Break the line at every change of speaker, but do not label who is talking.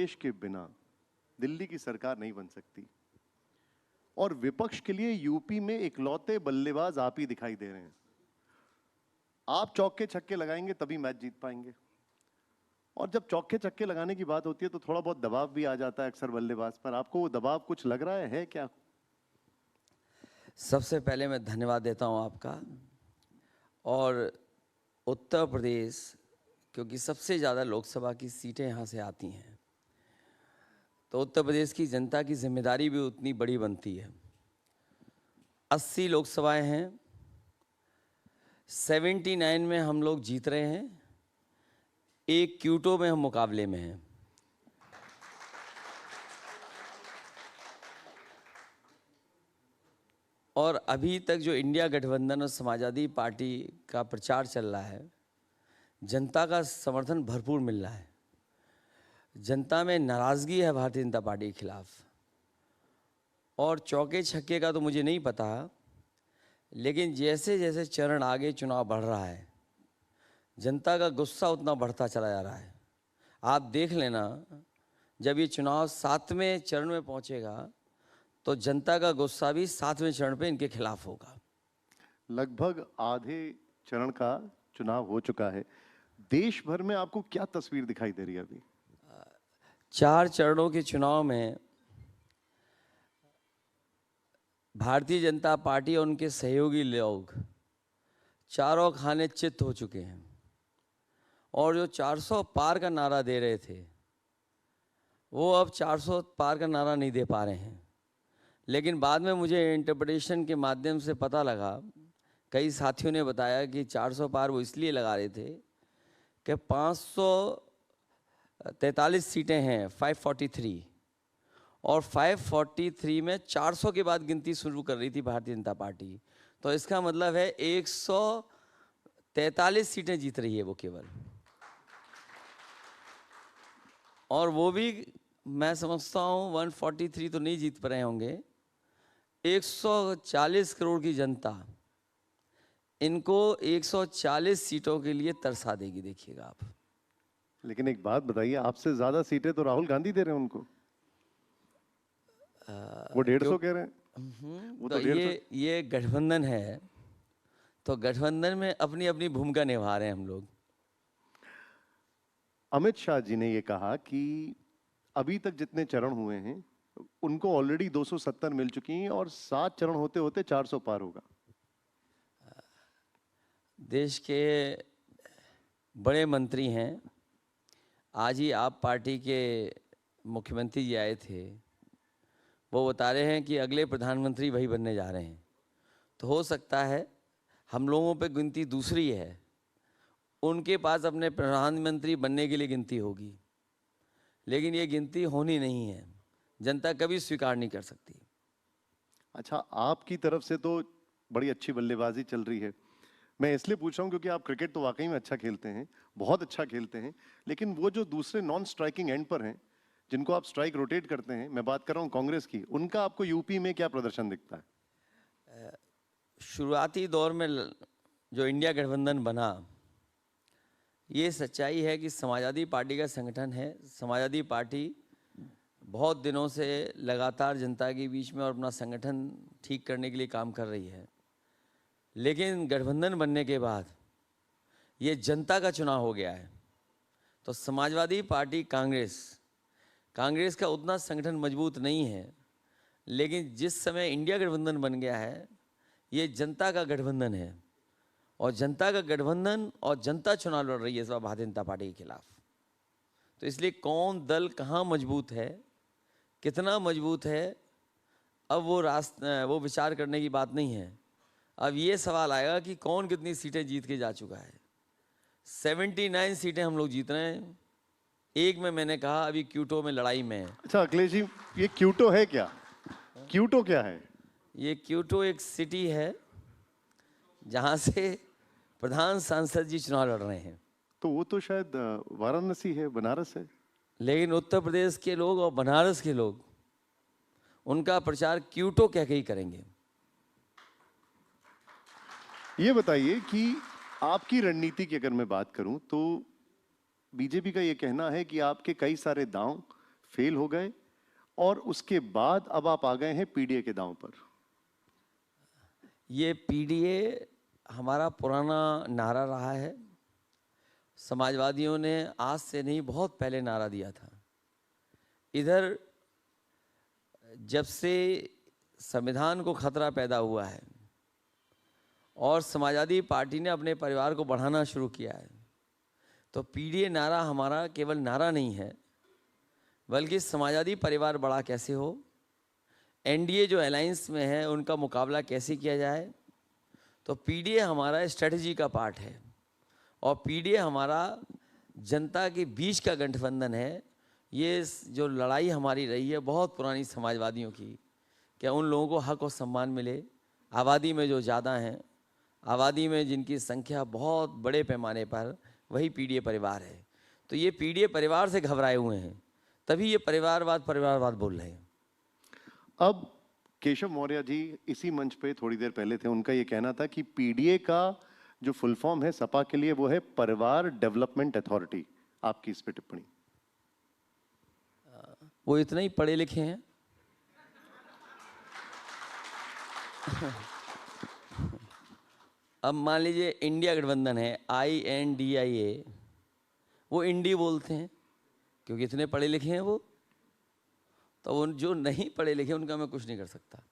प्रदेश के बिना दिल्ली की सरकार नहीं बन सकती और विपक्ष के लिए यूपी में इकलौते बल्लेबाज आप ही दिखाई दे रहे हैं। आप चौके छक्के लगाएंगे तभी मैच जीत पाएंगे, और जब चौके छक्के लगाने की बात होती है तो थोड़ा बहुत दबाव भी आ जाता है अक्सर बल्लेबाज पर। आपको वो दबाव कुछ लग रहा है क्या?
सबसे पहले मैं धन्यवाद देता हूं आपका। और उत्तर प्रदेश, क्योंकि सबसे ज़्यादा लोकसभा की सीटें यहाँ से आती हैं, तो उत्तर प्रदेश की जनता की जिम्मेदारी भी उतनी बड़ी बनती है। 80 लोकसभाएं हैं, 79 में हम लोग जीत रहे हैं, एक क्यूटो में हम मुकाबले में हैं। और अभी तक जो इंडिया गठबंधन और समाजवादी पार्टी का प्रचार चल रहा है, जनता का समर्थन भरपूर मिल रहा है। जनता में नाराज़गी है भारतीय जनता पार्टी के खिलाफ। और चौके छक्के का तो मुझे नहीं पता, लेकिन जैसे जैसे चरण आगे चुनाव बढ़ रहा है, जनता का गुस्सा उतना बढ़ता चला जा रहा है। आप देख लेना, जब ये चुनाव 7वें चरण में पहुंचेगा तो जनता का गुस्सा भी 7वें चरण पे इनके खिलाफ होगा।
लगभग आधे चरण का चुनाव हो चुका है। देश भर में आपको क्या तस्वीर दिखाई दे रही है अभी?
4 चरणों के चुनाव में भारतीय जनता पार्टी और उनके सहयोगी लोग चारों खाने चित हो चुके हैं। और जो 400 पार का नारा दे रहे थे, वो अब 400 पार का नारा नहीं दे पा रहे हैं। लेकिन बाद में मुझे इंटरप्रिटेशन के माध्यम से पता लगा, कई साथियों ने बताया कि 400 पार वो इसलिए लगा रहे थे कि 543 सीटें हैं, 543, और 543 में 400 के बाद गिनती शुरू कर रही थी भारतीय जनता पार्टी। तो इसका मतलब है 143 सीटें जीत रही है वो केवल। और वो भी मैं समझता हूँ 143 तो नहीं जीत पा रहे होंगे। 140 करोड़ की जनता इनको 140 सीटों के लिए तरसा देगी, देखिएगा आप।
लेकिन एक बात बताइए, आपसे ज्यादा सीटें तो राहुल गांधी दे रहे हैं उनको। वो 150 कह रहे हैं। वो
तो ये गठबंधन है, तो गठबंधन में अपनी अपनी भूमिका निभा रहे हैं हम लोग।
अमित शाह जी ने ये कहा कि अभी तक जितने चरण हुए हैं उनको ऑलरेडी 270 मिल चुकी हैं और 7 चरण होते होते 400 पार होगा।
देश के बड़े मंत्री हैं, आज ही आप पार्टी के मुख्यमंत्री जी आए थे, वो बता रहे हैं कि अगले प्रधानमंत्री वही बनने जा रहे हैं। तो हो सकता है हम लोगों पे गिनती दूसरी है, उनके पास अपने प्रधानमंत्री बनने के लिए गिनती होगी, लेकिन ये गिनती होनी नहीं है, जनता कभी स्वीकार नहीं कर सकती।
अच्छा, आपकी तरफ से तो बड़ी अच्छी बल्लेबाजी चल रही है। मैं इसलिए पूछ रहा हूं क्योंकि आप क्रिकेट तो वाकई में अच्छा खेलते हैं, बहुत अच्छा खेलते हैं, लेकिन वो जो दूसरे नॉन स्ट्राइकिंग एंड पर हैं, जिनको आप स्ट्राइक रोटेट करते हैं, मैं बात कर रहा हूं कांग्रेस की, उनका आपको यूपी में क्या प्रदर्शन दिखता है?
शुरुआती दौर में जो इंडिया गठबंधन बना, ये सच्चाई है कि समाजवादी पार्टी का संगठन है। समाजवादी पार्टी बहुत दिनों से लगातार जनता के बीच में और अपना संगठन ठीक करने के लिए काम कर रही है। लेकिन गठबंधन बनने के बाद ये जनता का चुनाव हो गया है, तो समाजवादी पार्टी कांग्रेस का उतना संगठन मजबूत नहीं है। लेकिन जिस समय इंडिया गठबंधन बन गया है, ये जनता का गठबंधन है, और जनता का गठबंधन और जनता चुनाव लड़ रही है इस बार भारतीय जनता पार्टी के खिलाफ। तो इसलिए कौन दल कहाँ मजबूत है, कितना मजबूत है, अब वो विचार करने की बात नहीं है। अब ये सवाल आएगा कि कौन कितनी सीटें जीत के जा चुका है। 79 सीटें हम लोग जीत रहे हैं, एक में मैंने कहा अभी क्यूटो में लड़ाई में है।
अच्छा अखिलेश जी, ये क्यूटो है क्या? क्यूटो क्या है?
ये क्यूटो एक सिटी है जहाँ से प्रधान सांसद जी चुनाव लड़ रहे हैं।
तो वो तो शायद वाराणसी है, बनारस है।
लेकिन उत्तर प्रदेश के लोग और बनारस के लोग उनका प्रचार क्यूटो कह के ही करेंगे।
ये बताइए कि आपकी रणनीति की अगर मैं बात करूं तो बीजेपी का ये कहना है कि आपके कई सारे दांव फेल हो गए और उसके बाद अब आप आ गए हैं पीडीए के दांव पर।
ये पीडीए हमारा पुराना नारा रहा है। समाजवादियों ने आज से नहीं बहुत पहले नारा दिया था। इधर जब से संविधान को खतरा पैदा हुआ है और समाजवादी पार्टी ने अपने परिवार को बढ़ाना शुरू किया है, तो पीडीए नारा हमारा केवल नारा नहीं है, बल्कि समाजवादी परिवार बड़ा कैसे हो, एनडीए जो अलायंस में है उनका मुकाबला कैसे किया जाए, तो पीडीए हमारा स्ट्रेटजी का पार्ट है। और पीडीए हमारा जनता के बीच का गठबंधन है। ये जो लड़ाई हमारी रही है बहुत पुरानी समाजवादियों की, क्या उन लोगों को हक और सम्मान मिले, आबादी में जो ज़्यादा हैं, आबादी में जिनकी संख्या बहुत बड़े पैमाने पर, वही पीडीए परिवार है। तो ये पीडीए परिवार से घबराए हुए हैं, तभी ये परिवारवाद बोल रहे हैं।
अब केशव मौर्य जी इसी मंच पे थोड़ी देर पहले थे, उनका ये कहना था कि पीडीए का जो फुल फॉर्म है सपा के लिए वो है परिवार डेवलपमेंट अथॉरिटी। आपकी इस पे टिप्पणी?
वो इतना ही पढ़े लिखे हैं। अब मान लीजिए इंडिया गठबंधन है, INDIA, वो इंडी बोलते हैं क्योंकि इतने पढ़े लिखे हैं वो। तो उन जो नहीं पढ़े लिखे उनका मैं कुछ नहीं कर सकता।